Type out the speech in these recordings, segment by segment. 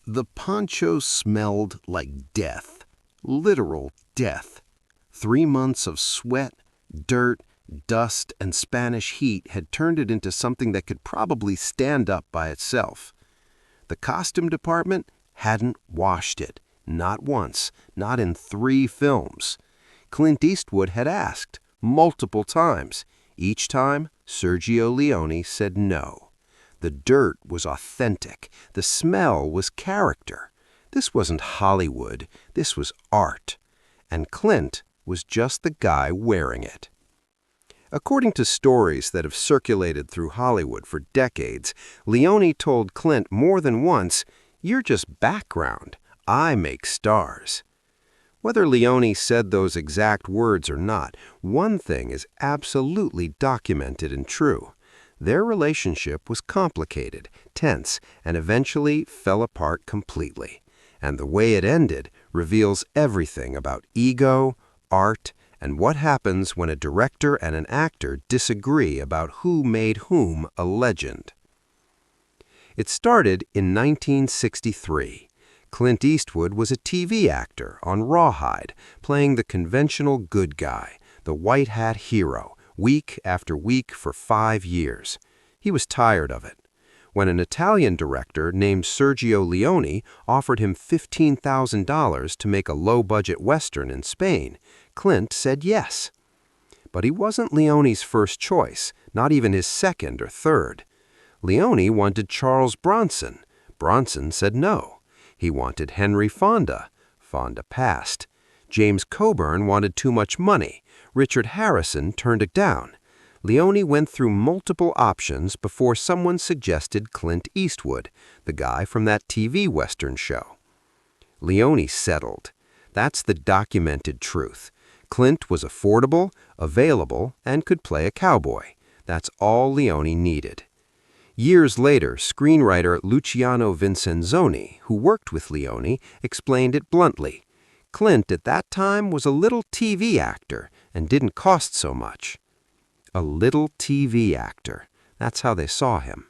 The poncho smelled like death, literal death. 3 months of sweat, dirt, dust, and Spanish heat had turned it into something that could probably stand up by itself. The costume department hadn't washed it, not once, not in 3 films. Clint Eastwood had asked, multiple times. Each time, Sergio Leone said no. The dirt was authentic. The smell was character. This wasn't Hollywood. This was art. And Clint was just the guy wearing it. According to stories that have circulated through Hollywood for decades, Leone told Clint more than once, "You're just background. I make stars." Whether Leone said those exact words or not, one thing is absolutely documented and true. Their relationship was complicated, tense, and eventually fell apart completely. And the way it ended reveals everything about ego, art, and what happens when a director and an actor disagree about who made whom a legend. It started in 1963. Clint Eastwood was a TV actor on Rawhide, playing the conventional good guy, the white hat hero, week after week for 5 years. He was tired of it. When an Italian director named Sergio Leone offered him $15,000 to make a low-budget Western in Spain, Clint said yes. But he wasn't Leone's first choice, not even his second or third. Leone wanted Charles Bronson. Bronson said no. He wanted Henry Fonda. Fonda passed. James Coburn wanted too much money. Richard Harrison turned it down. Leone went through multiple options before someone suggested Clint Eastwood, the guy from that TV Western show. Leone settled. That's the documented truth. Clint was affordable, available, and could play a cowboy. That's all Leone needed. Years later, screenwriter Luciano Vincenzoni, who worked with Leone, explained it bluntly. Clint at that time was a little TV actor and didn't cost so much. A little TV actor. That's how they saw him.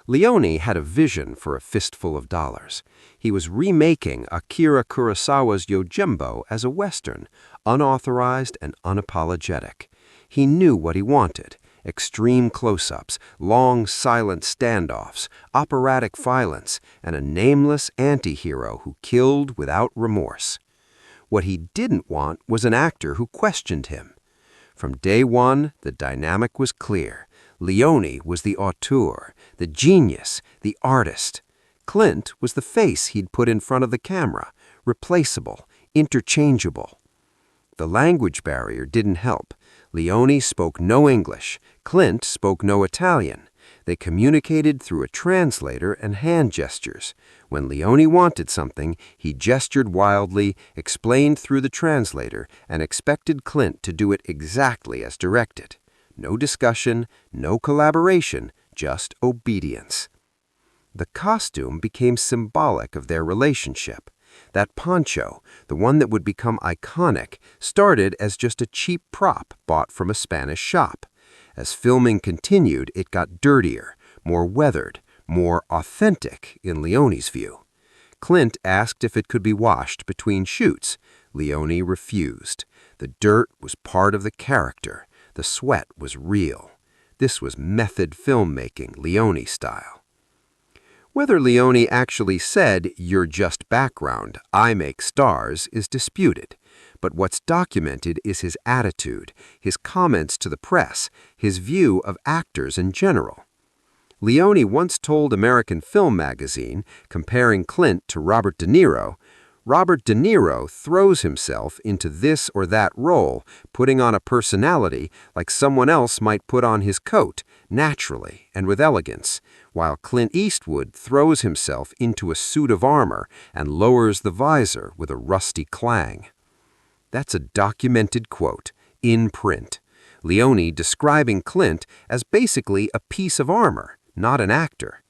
Leone had a vision for A Fistful of Dollars. He was remaking Akira Kurosawa's Yojimbo as a Western, unauthorized and unapologetic. He knew what he wanted. Extreme close-ups, long silent standoffs, operatic violence, and a nameless anti-hero who killed without remorse. What he didn't want was an actor who questioned him. From day one, the dynamic was clear. Leone was the auteur, the genius, the artist. Clint was the face he'd put in front of the camera, replaceable, interchangeable. The language barrier didn't help. Leone spoke no English. Clint spoke no Italian. They communicated through a translator and hand gestures. When Leone wanted something, he gestured wildly, explained through the translator, and expected Clint to do it exactly as directed. No discussion, no collaboration, just obedience. The costume became symbolic of their relationship. That poncho, the one that would become iconic, started as just a cheap prop bought from a Spanish shop. As filming continued, it got dirtier, more weathered, more authentic in Leone's view. Clint asked if it could be washed between shoots. Leone refused. The dirt was part of the character. The sweat was real. This was method filmmaking, Leone style. Whether Leone actually said, "You're just background, I make stars," is disputed. But what's documented is his attitude, his comments to the press, his view of actors in general. Leone once told American Film Magazine, comparing Clint to Robert De Niro, "Robert De Niro throws himself into this or that role, putting on a personality like someone else might put on his coat, naturally and with elegance, while Clint Eastwood throws himself into a suit of armor and lowers the visor with a rusty clang." That's a documented quote, in print. Leone describing Clint as basically a piece of armor, not an actor.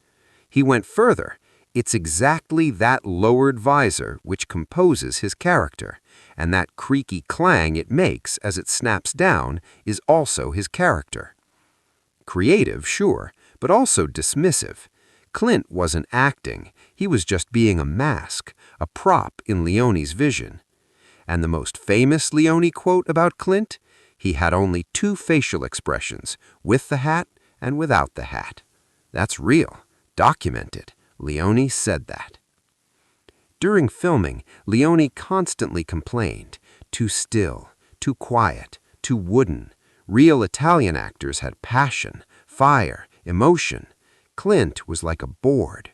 He went further. It's exactly that lowered visor which composes his character, and that creaky clang it makes as it snaps down is also his character. Creative, sure, but also dismissive. Clint wasn't acting. He was just being a mask, a prop in Leone's vision. And the most famous Leone quote about Clint? He had only two facial expressions, with the hat and without the hat. That's real. Documented. Leone said that. During filming, Leone constantly complained. Too still, too quiet, too wooden. Real Italian actors had passion, fire, emotion. Clint was like a board.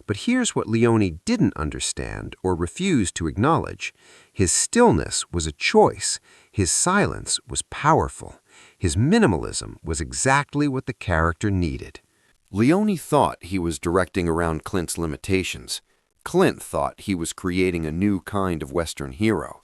But here's what Leone didn't understand or refused to acknowledge. His stillness was a choice. His silence was powerful. His minimalism was exactly what the character needed. Leone thought he was directing around Clint's limitations. Clint thought he was creating a new kind of Western hero.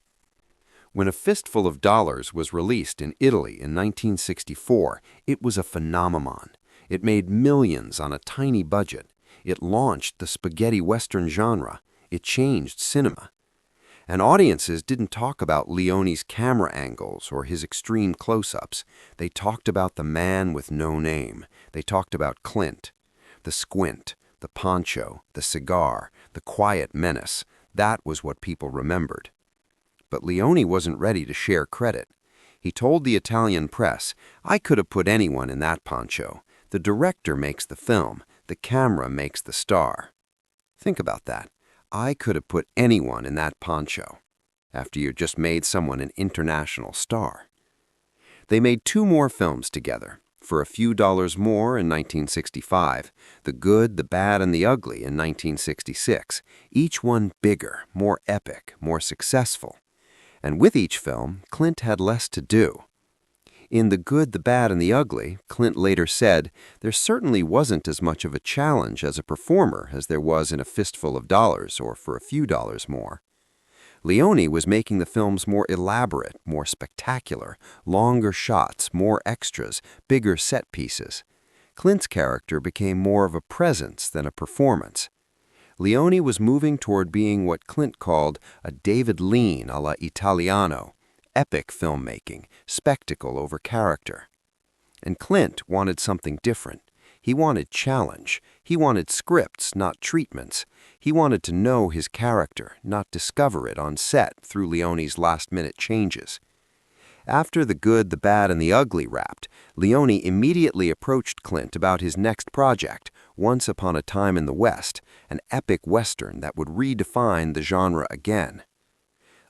When A Fistful of Dollars was released in Italy in 1964, it was a phenomenon. It made millions on a tiny budget. It launched the spaghetti Western genre. It changed cinema. And audiences didn't talk about Leone's camera angles or his extreme close-ups. They talked about the man with no name. They talked about Clint. The squint, the poncho, the cigar, the quiet menace. That was what people remembered. But Leone wasn't ready to share credit. He told the Italian press, "I could have put anyone in that poncho. The director makes the film. The camera makes the star." Think about that. I could have put anyone in that poncho. After you just made someone an international star. They made two more films together. For a Few Dollars More in 1965, The Good, the Bad, and the Ugly in 1966, each one bigger, more epic, more successful. And with each film, Clint had less to do. In The Good, the Bad, and the Ugly, Clint later said, "There certainly wasn't as much of a challenge as a performer as there was in A Fistful of Dollars or For a Few Dollars More." Leone was making the films more elaborate, more spectacular, longer shots, more extras, bigger set pieces. Clint's character became more of a presence than a performance. Leone was moving toward being what Clint called a David Lean alla Italiano, epic filmmaking, spectacle over character. And Clint wanted something different. He wanted challenge. He wanted scripts, not treatments. He wanted to know his character, not discover it on set through Leone's last-minute changes. After The Good, the Bad, and the Ugly wrapped, Leone immediately approached Clint about his next project, Once Upon a Time in the West, an epic Western that would redefine the genre again.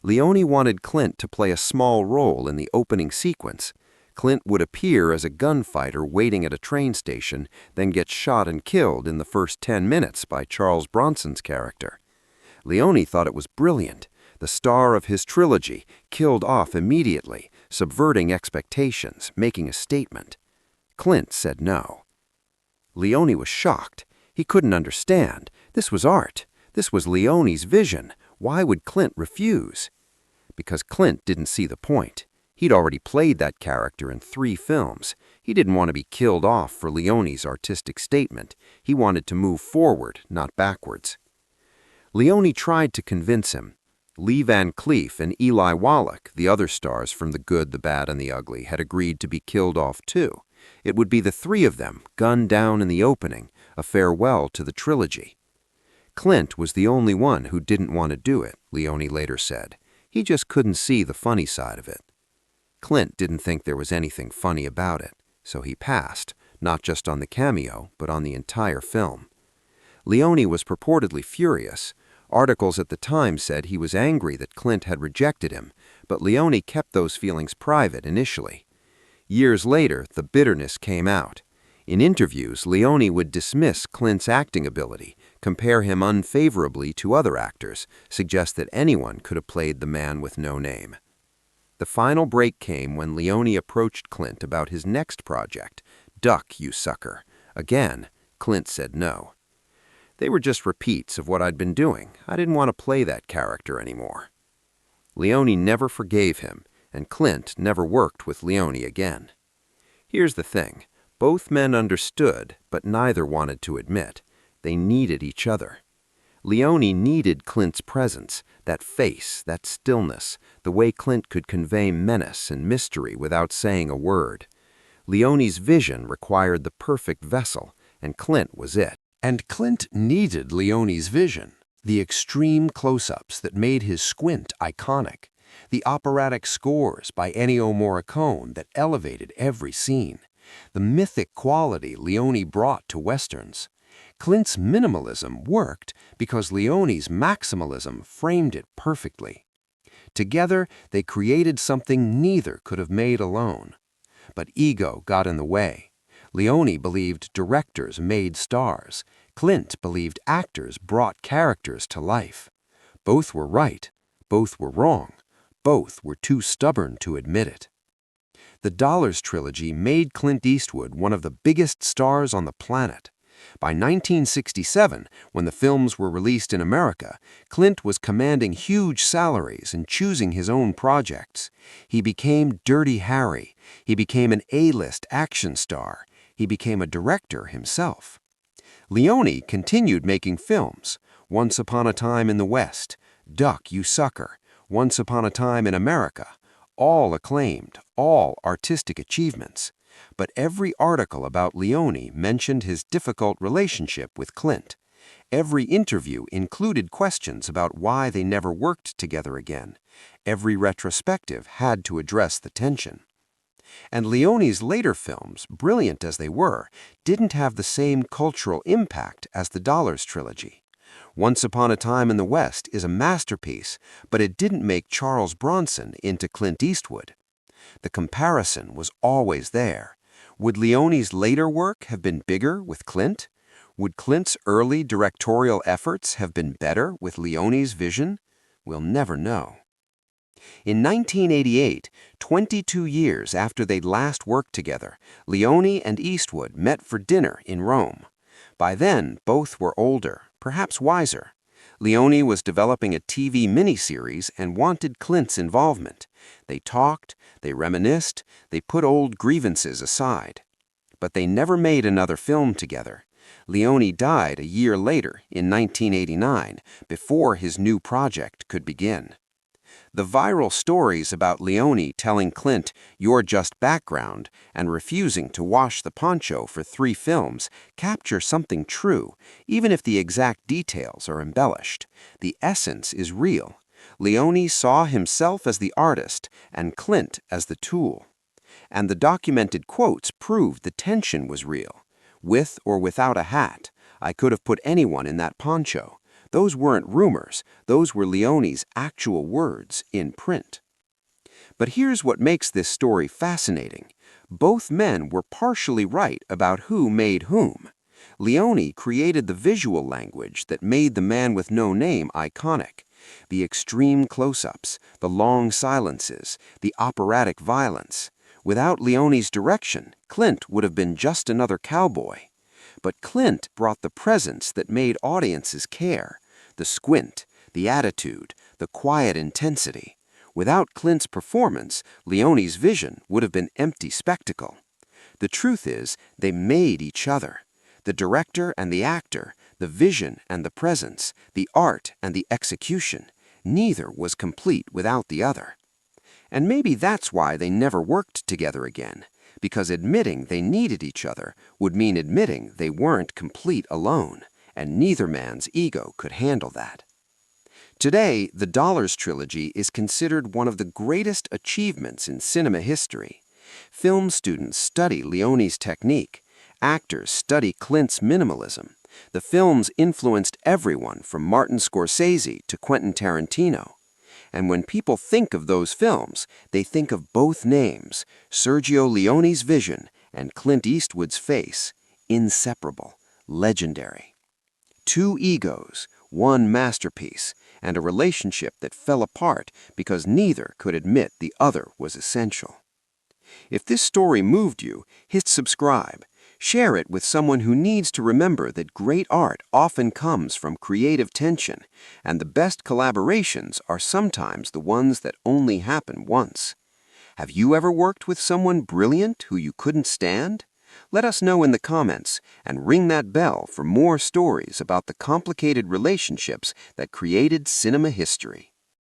Leone wanted Clint to play a small role in the opening sequence. Clint would appear as a gunfighter waiting at a train station, then get shot and killed in the first 10 minutes by Charles Bronson's character. Leone thought it was brilliant. The star of his trilogy, killed off immediately, subverting expectations, making a statement. Clint said no. Leone was shocked. He couldn't understand. This was art. This was Leone's vision. Why would Clint refuse? Because Clint didn't see the point. He'd already played that character in 3 films. He didn't want to be killed off for Leone's artistic statement. He wanted to move forward, not backwards. Leone tried to convince him. Lee Van Cleef and Eli Wallach, the other stars from The Good, the Bad, and the Ugly, had agreed to be killed off too. It would be the 3 of them, gunned down in the opening, a farewell to the trilogy. Clint was the only one who didn't want to do it, Leone later said. He just couldn't see the funny side of it. Clint didn't think there was anything funny about it, so he passed, not just on the cameo, but on the entire film. Leone was purportedly furious. Articles at the time said he was angry that Clint had rejected him, but Leone kept those feelings private initially. Years later, the bitterness came out. In interviews, Leone would dismiss Clint's acting ability, compare him unfavorably to other actors, suggest that anyone could have played the man with no name. The final break came when Leone approached Clint about his next project, Duck, You Sucker. Again, Clint said no. They were just repeats of what I'd been doing. I didn't want to play that character anymore. Leone never forgave him, and Clint never worked with Leone again. Here's the thing. Both men understood, but neither wanted to admit. They needed each other. Leone needed Clint's presence, that face, that stillness, the way Clint could convey menace and mystery without saying a word. Leone's vision required the perfect vessel, and Clint was it. And Clint needed Leone's vision, the extreme close-ups that made his squint iconic, the operatic scores by Ennio Morricone that elevated every scene, the mythic quality Leone brought to westerns. Clint's minimalism worked because Leone's maximalism framed it perfectly. Together, they created something neither could have made alone. But ego got in the way. Leone believed directors made stars. Clint believed actors brought characters to life. Both were right. Both were wrong. Both were too stubborn to admit it. The Dollars trilogy made Clint Eastwood one of the biggest stars on the planet. By 1967, when the films were released in America, Clint was commanding huge salaries and choosing his own projects. He became Dirty Harry. He became an A-list action star. He became a director himself. Leone continued making films. Once Upon a Time in the West, Duck, You Sucker, Once Upon a Time in America, all acclaimed, all artistic achievements. But every article about Leone mentioned his difficult relationship with Clint. Every interview included questions about why they never worked together again. Every retrospective had to address the tension. And Leone's later films, brilliant as they were, didn't have the same cultural impact as the Dollars trilogy. Once Upon a Time in the West is a masterpiece, but it didn't make Charles Bronson into Clint Eastwood. The comparison was always there. Would Leone's later work have been bigger with Clint? Would Clint's early directorial efforts have been better with Leone's vision? We'll never know. In 1988, 22 years after they'd last worked together, Leone and Eastwood met for dinner in Rome. By then, both were older, perhaps wiser. Leone was developing a TV miniseries and wanted Clint's involvement. They talked, they reminisced, they put old grievances aside. But they never made another film together. Leone died a year later, in 1989, before his new project could begin. The viral stories about Leone telling Clint, "You're just background," and refusing to wash the poncho for 3 films capture something true, even if the exact details are embellished. The essence is real. Leone saw himself as the artist and Clint as the tool. And the documented quotes proved the tension was real. With or without a hat, I could have put anyone in that poncho. Those weren't rumors, those were Leone's actual words in print. But here's what makes this story fascinating. Both men were partially right about who made whom. Leone created the visual language that made The Man with No Name iconic. The extreme close-ups, the long silences, the operatic violence. Without Leone's direction, Clint would have been just another cowboy. But Clint brought the presence that made audiences care, the squint, the attitude, the quiet intensity. Without Clint's performance, Leone's vision would have been empty spectacle. The truth is, they made each other. The director and the actor, the vision and the presence, the art and the execution. Neither was complete without the other. And maybe that's why they never worked together again, because admitting they needed each other would mean admitting they weren't complete alone, and neither man's ego could handle that. Today, the Dollars trilogy is considered one of the greatest achievements in cinema history. Film students study Leone's technique. Actors study Clint's minimalism. The films influenced everyone from Martin Scorsese to Quentin Tarantino. And when people think of those films, they think of both names, Sergio Leone's vision and Clint Eastwood's face, inseparable, legendary. 2 egos, 1 masterpiece, and a relationship that fell apart because neither could admit the other was essential. If this story moved you, hit subscribe. Share it with someone who needs to remember that great art often comes from creative tension, and the best collaborations are sometimes the ones that only happen once. Have you ever worked with someone brilliant who you couldn't stand? Let us know in the comments, and ring that bell for more stories about the complicated relationships that created cinema history.